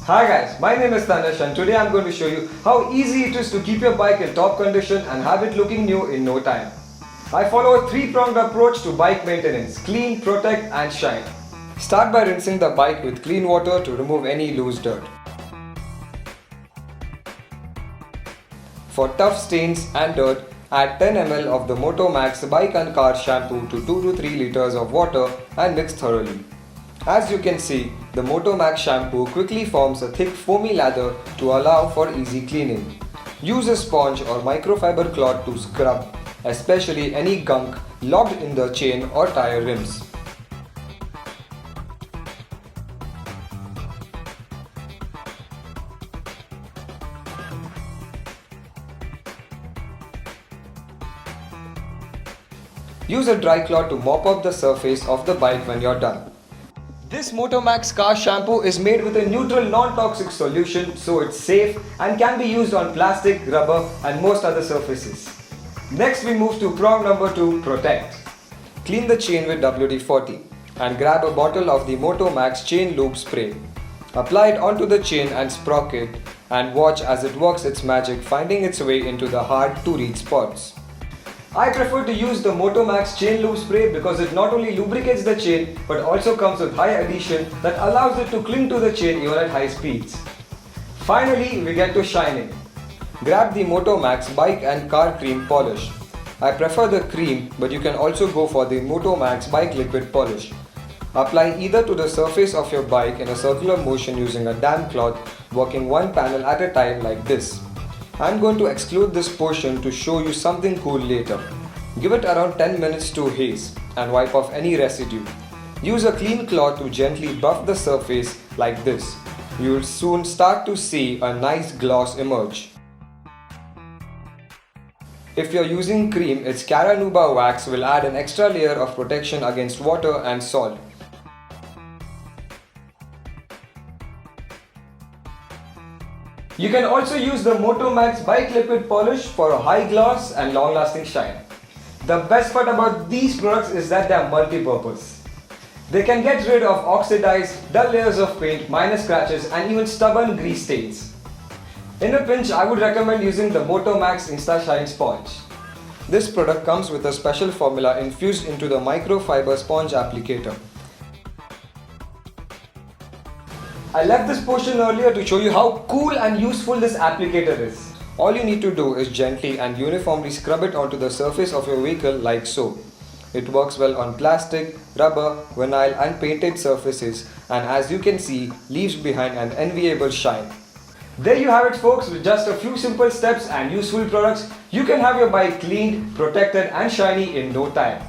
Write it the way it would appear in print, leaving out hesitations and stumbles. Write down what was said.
Hi guys, my name is Tanish and today I'm going to show you how easy it is to keep your bike in top condition and have it looking new in no time. I follow a three-pronged approach to bike maintenance: clean, protect and shine. Start by rinsing the bike with clean water to remove any loose dirt. For tough stains and dirt, add 10 ml of the Motomax bike and car shampoo to 2 to 3 liters of water and mix thoroughly. As you can see, the Motomax shampoo quickly forms a thick foamy lather to allow for easy cleaning. Use a sponge or microfiber cloth to scrub, especially any gunk locked in the chain or tire rims. Use a dry cloth to mop up the surface of the bike when you're done. This Motomax car shampoo is made with a neutral non-toxic solution, so it's safe and can be used on plastic, rubber and most other surfaces. Next we move to prong number 2, protect. Clean the chain with WD-40 and grab a bottle of the Motomax chain lube spray. Apply it onto the chain and sprocket and watch as it works its magic, finding its way into the hard to reach spots. I prefer to use the Motomax chain lube spray because it not only lubricates the chain but also comes with high adhesion that allows it to cling to the chain even at high speeds. Finally, we get to shining. Grab the Motomax bike and car cream polish. I prefer the cream, but you can also go for the Motomax bike liquid polish. Apply either to the surface of your bike in a circular motion using a damp cloth, working one panel at a time like this. I'm going to exclude this portion to show you something cool later. Give it around 10 minutes to haze and wipe off any residue. Use a clean cloth to gently buff the surface like this. You'll soon start to see a nice gloss emerge. If you're using cream, its Caranuba wax will add an extra layer of protection against water and salt. You can also use the Motomax bike liquid polish for a high gloss and long lasting shine. The best part about these products is that they are multi-purpose. They can get rid of oxidized, dull layers of paint, minor scratches and even stubborn grease stains. In a pinch, I would recommend using the Motomax Insta Shine sponge. This product comes with a special formula infused into the microfiber sponge applicator. I left this portion earlier to show you how cool and useful this applicator is. All you need to do is gently and uniformly scrub it onto the surface of your vehicle like so. It works well on plastic, rubber, vinyl and painted surfaces, and as you can see, leaves behind an enviable shine. There you have it folks, with just a few simple steps and useful products, you can have your bike cleaned, protected and shiny in no time.